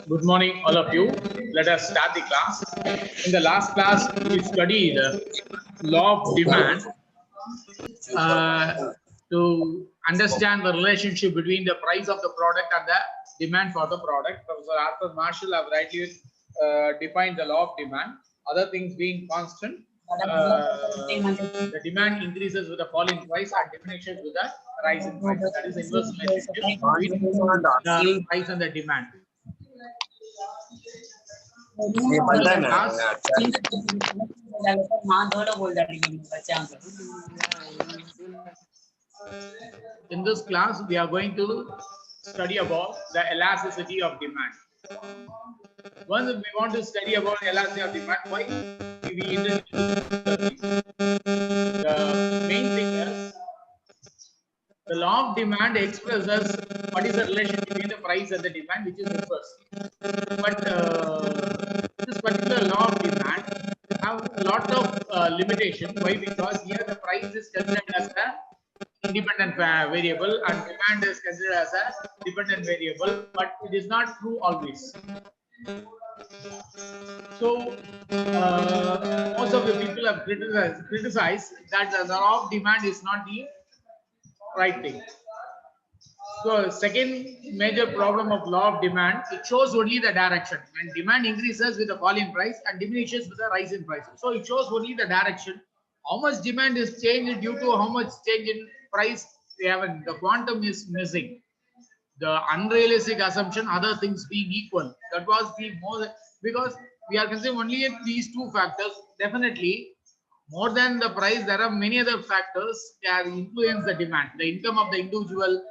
Good morning, all of you. Let us start the class. In the last class, we studied law of demand to understand the relationship between the price of the product and the demand for the product. Professor Arthur Marshall have rightly defined the law of demand. Other things being constant, the demand increases with the fall in price and diminishes with the rise in price. That is the inverse relationship between the price and the demand. In this class, we are going to study about the elasticity of demand. Once we want to study about elasticity of demand, why we introduce the main thing is the law of demand expresses what is the relationship between the price and the demand, which is inverse. But this particular law of demand have a lot of limitation. Why? Because here the price is considered as a independent variable and demand is considered as a dependent variable, but it is not true always. So most of the people have criticized that the law of demand is not the right thing. So second major problem of law of demand, it shows only the direction. When demand increases with the fall in price and diminishes with the rise in price. So it shows only the direction. How much demand is changed due to how much change in price we have. The quantum is missing. The unrealistic assumption, other things being equal. That was the more, because we are considering only these two factors. Definitely, more than the price, there are many other factors that influence the demand. The income of the individual,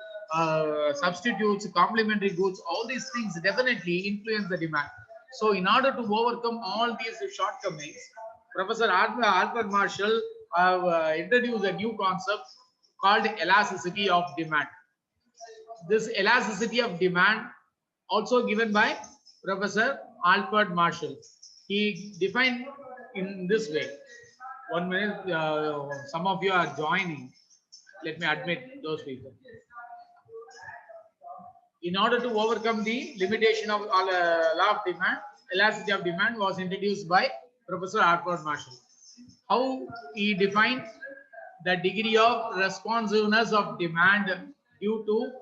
substitutes, complementary goods, all these things definitely influence the demand. So in order to overcome all these shortcomings, Professor Arthur Marshall have introduced a new concept called elasticity of demand. This elasticity of demand also given by Professor Alfred Marshall. He defined in this way. 1 minute, some of you are joining. Let me admit those people. In order to overcome the limitation of law of demand, elasticity of demand was introduced by Professor Alfred Marshall. How he defined the degree of responsiveness of demand due to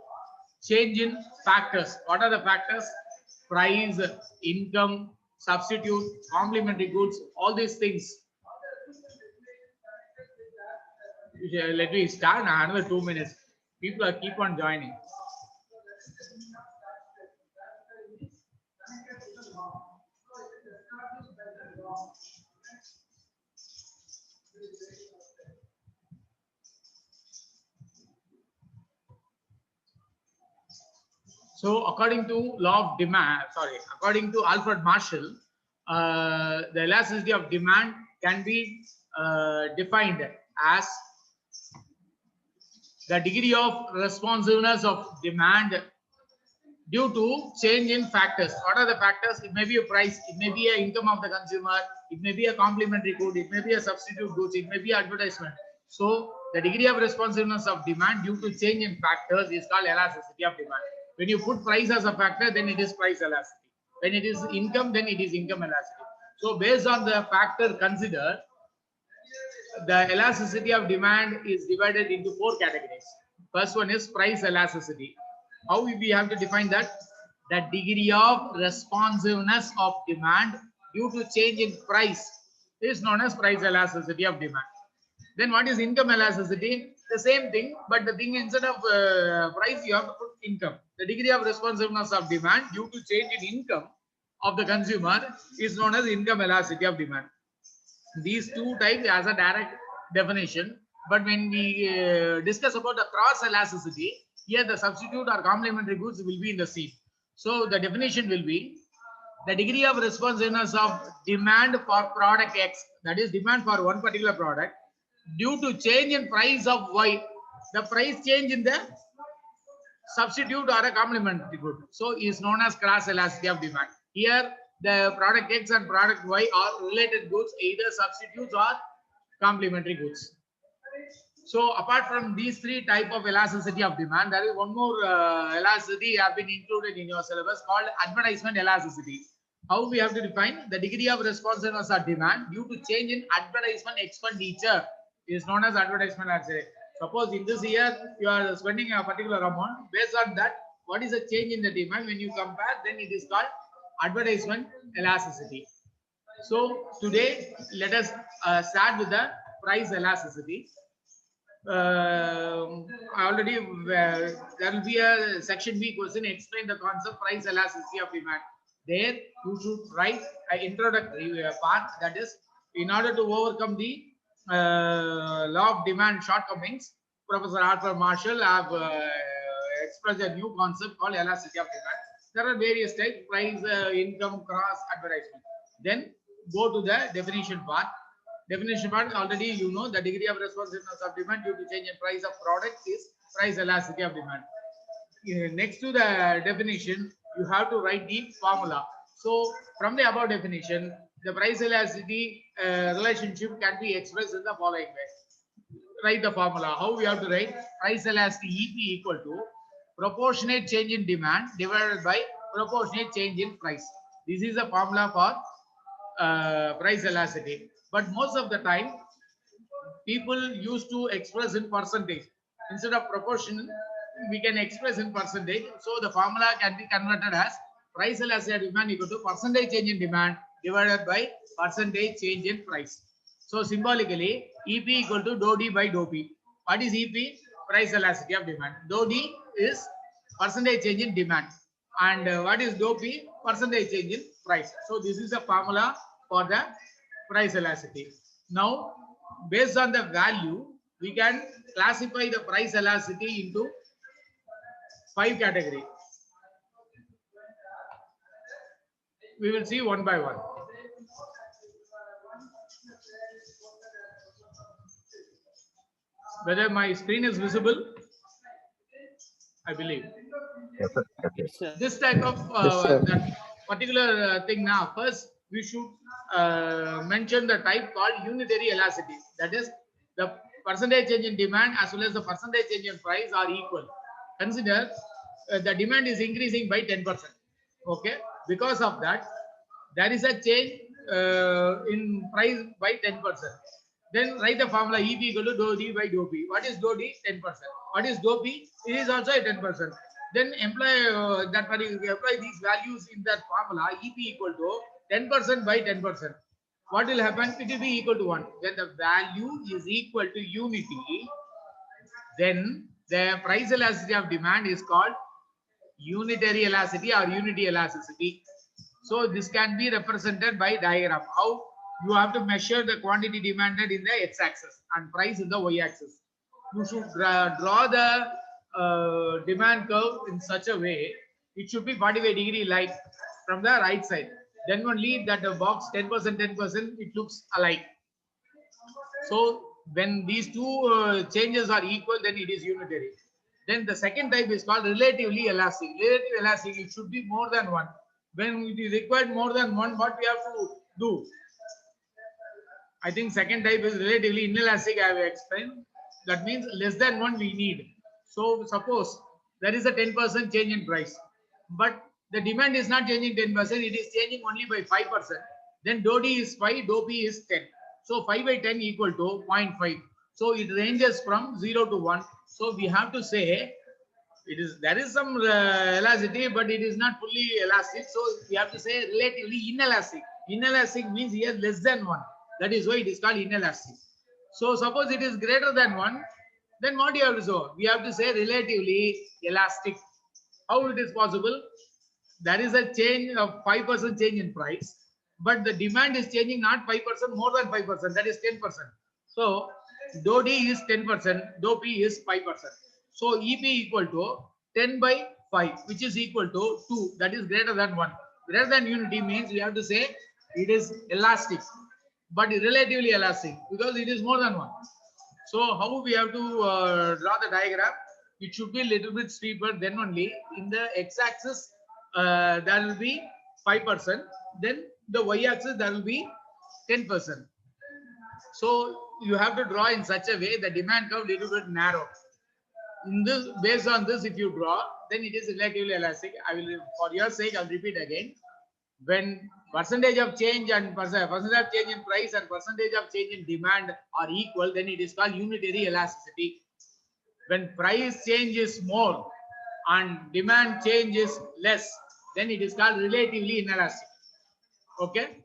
change in factors. What are the factors? Price, income, substitute, complementary goods, all these things. Let me start another 2 minutes. People are keep on joining. So according to law of demand, according to Alfred Marshall, the elasticity of demand can be defined as the degree of responsiveness of demand due to change in factors. What are the factors? It may be a price, it may be an income of the consumer, it may be a complementary good, it may be a substitute goods, it may be advertisement. So the degree of responsiveness of demand due to change in factors is called elasticity of demand. When you put price as a factor, then it is price elasticity. When it is income, then it is income elasticity. So based on the factor considered, the elasticity of demand is divided into 4 categories. First one is price elasticity. How we have to define that? The degree of responsiveness of demand due to change in price is known as price elasticity of demand. Then what is income elasticity? The same thing, but the thing instead of price, you have to put income. The degree of responsiveness of demand due to change in income of the consumer is known as income elasticity of demand. These two types as a direct definition, but when we discuss about the cross elasticity, here the substitute or complementary goods will be in the seed. So the definition will be the degree of responsiveness of demand for product X, that is demand for one particular product, due to change in price of Y, the price change in the substitute or a complementary good. So is known as cross elasticity of demand. Here the product X and product Y are related goods, either substitutes or complementary goods. So apart from these three type of elasticity of demand, there is one more elasticity have been included in your syllabus called advertisement elasticity. How we have to define the degree of responsiveness of demand due to change in advertisement expenditure is known as advertisement elasticity. Suppose in this year you are spending a particular amount, based on that, what is the change in the demand? When you compare, then it is called advertisement elasticity. So today let us start with the price elasticity. Already there will be a section B question, explain the concept price elasticity of demand. There you should write an introductory part, that is, in order to overcome the law of demand shortcomings, Professor Arthur Marshall have expressed a new concept called elasticity of demand. There are various types: price, income, cross, advertisement. Then go to the definition part. Definition part, already you know the degree of responsiveness of demand due to change in price of product is price elasticity of demand. Next to the definition, you have to write the formula. So from the above definition, the price elasticity relationship can be expressed in the following way. Write the formula. How we have to write? Price elasticity EP equal to proportionate change in demand divided by proportionate change in price. This is the formula for price elasticity. But most of the time, people used to express in percentage. Instead of proportion, we can express in percentage. So the formula can be converted as price elasticity of demand equal to percentage change in demand divided by percentage change in price. So symbolically, EP equal to dou D by dou P. What is EP? Price elasticity of demand. Dou D is percentage change in demand. And what is dou P? Percentage change in price. So this is the formula for the price elasticity. Now, based on the value, we can classify the price elasticity into 5 categories. We will see one by one. Whether my screen is visible, I believe. Yes, sir. Okay. Yes, sir. This type of that particular thing now, first we should mention the type called unitary elasticity. That is, the percentage change in demand as well as the percentage change in price are equal. Consider the demand is increasing by 10%. Okay, because of that, there is a change in price by 10%. Then write the formula EP equal to dou D by dou P. What is dou D? 10%. What is dou P? It is also a 10%. Then apply these values in that formula. EP equal to 10% by 10%. What will happen? It will be equal to 1. When the value is equal to unity, then the price elasticity of demand is called unitary elasticity or unity elasticity. So this can be represented by diagram. How you have to measure the quantity demanded in the x-axis and price in the y-axis. You should draw the demand curve in such a way it should be 45-degree line from the right side. Then only that the box 10%, 10%, it looks alike. So when these two changes are equal, then it is unitary. Then the second type is called relatively elastic. Relative elastic, it should be more than 1. When it is required more than 1, what we have to do? I think second type is relatively inelastic, I have explained. That means less than 1 we need. So suppose there is a 10% change in price, but the demand is not changing 10%, it is changing only by 5%. Then dou D is 5, dou P is 10. So 5 by 10 equal to 0.5. So it ranges from 0 to 1. So we have to say there is some elasticity, but it is not fully elastic. So we have to say relatively inelastic. Inelastic means here less than 1. That is why it is called inelastic. So suppose it is greater than 1, then what do you have to say? We have to say relatively elastic. How it is possible? There is a change of 5% change in price, but the demand is changing not 5%, more than 5%. That is 10%. So dou D is 10%, dou P is 5%. So EP equal to 10 by 5, which is equal to 2. That is greater than 1. Greater than unity means we have to say it is elastic, but relatively elastic because it is more than 1. So how we have to draw the diagram? It should be a little bit steeper. Then only in the x-axis there will be 5%. Then the y-axis there will be 10%. So you have to draw in such a way the demand curve little bit narrow. In this, based on this, if you draw, then it is relatively elastic. I will, for your sake, I'll repeat again. When percentage of change and percentage of change in price and percentage of change in demand are equal, then it is called unitary elasticity. When price change is more and demand change is less, then it is called relatively inelastic. Okay.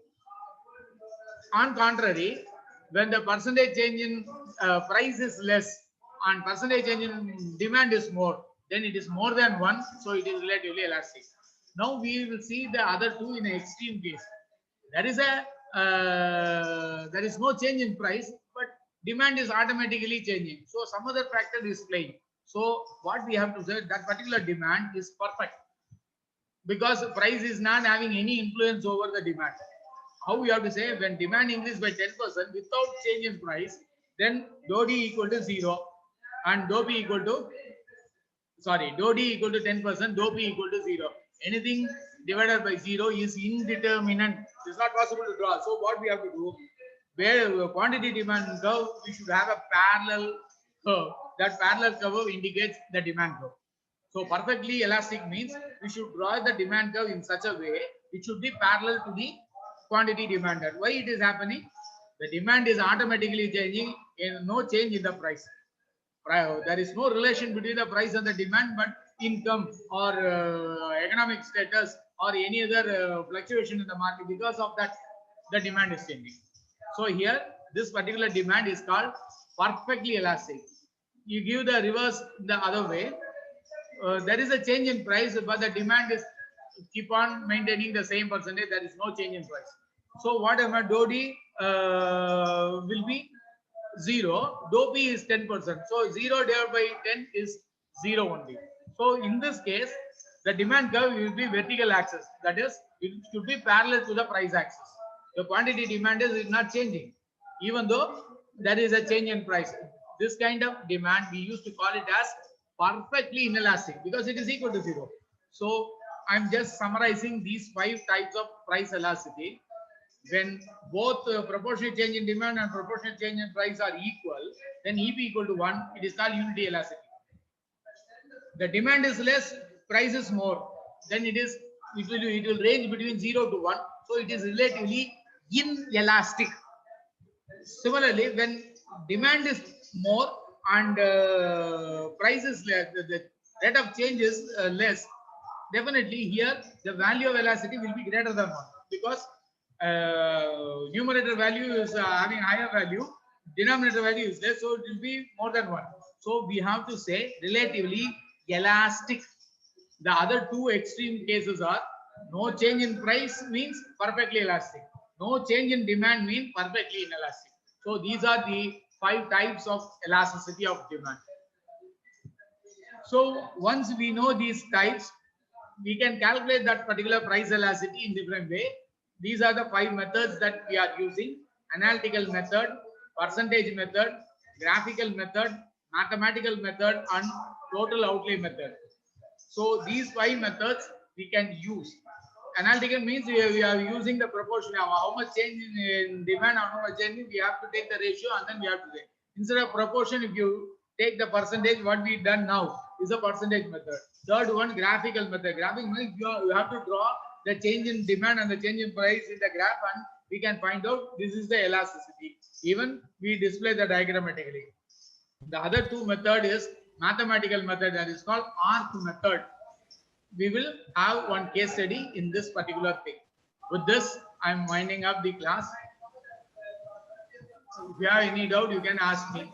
On contrary, when the percentage change in price is less and percentage change in demand is more, then it is more than one, so it is relatively elastic. Now we will see the other two in an extreme case. There is no change in price, but demand is automatically changing. So some other factor is playing. So what we have to say, that particular demand is perfect because price is not having any influence over the demand. How we have to say, when demand increases by 10% without change in price, then dou D equal to 0 and dou P equal to, dou D equal to 10%, dou P equal to 0. Anything divided by 0 is indeterminate. It's not possible to draw. So what we have to do, where quantity demand curve, we should have a parallel curve. That parallel curve indicates the demand curve. So perfectly elastic means we should draw the demand curve in such a way it should be parallel to the quantity demanded. Why it is happening? The demand is automatically changing and no change in the price. There is no relation between the price and the demand, but income or economic status or any other fluctuation in the market. Because of that, the demand is changing. So here, this particular demand is called perfectly elastic. You give the reverse the other way. There is a change in price, but the demand is keep on maintaining the same percentage. There is no change in price. So whatever dou D will be 0, dou P is 10%. So 0 divided by 10 is 0 only. So in this case, the demand curve will be vertical axis. That is, it should be parallel to the price axis. The quantity demand is not changing, even though there is a change in price. This kind of demand, we used to call it as perfectly inelastic because it is equal to 0. So I'm just summarizing these 5 types of price elasticity. When both proportionate change in demand and proportionate change in price are equal, then EP equal to 1, it is called unity elasticity. The demand is less, price is more, then it will range between 0 to 1, so it is relatively inelastic. Similarly, when demand is more and price is less, the rate of change is less, definitely here the value of elasticity will be greater than 1 because numerator value is having higher value, denominator value is less, so it will be more than 1. So we have to say relatively elastic. The other two extreme cases are no change in price means perfectly elastic. No change in demand means perfectly inelastic. So these are the 5 types of elasticity of demand. So once we know these types, we can calculate that particular price elasticity in different way. These are the 5 methods that we are using: analytical method, percentage method, graphical method, mathematical method, and total outlay method. So these 5 methods we can use. Analytical means we are using the proportion of how much change in demand, how much change, we have to take the ratio and then we have to say. Instead of proportion, if you take the percentage, what we done now is a percentage method. Third one, graphical method. Graphic means you have to draw the change in demand and the change in price in the graph, and we can find out this is the elasticity. Even we display the diagrammatically. The other 2 method is mathematical method, that is called arc method. We will have one case study in this particular thing. With this, I'm winding up the class. If you have any doubt, you can ask me.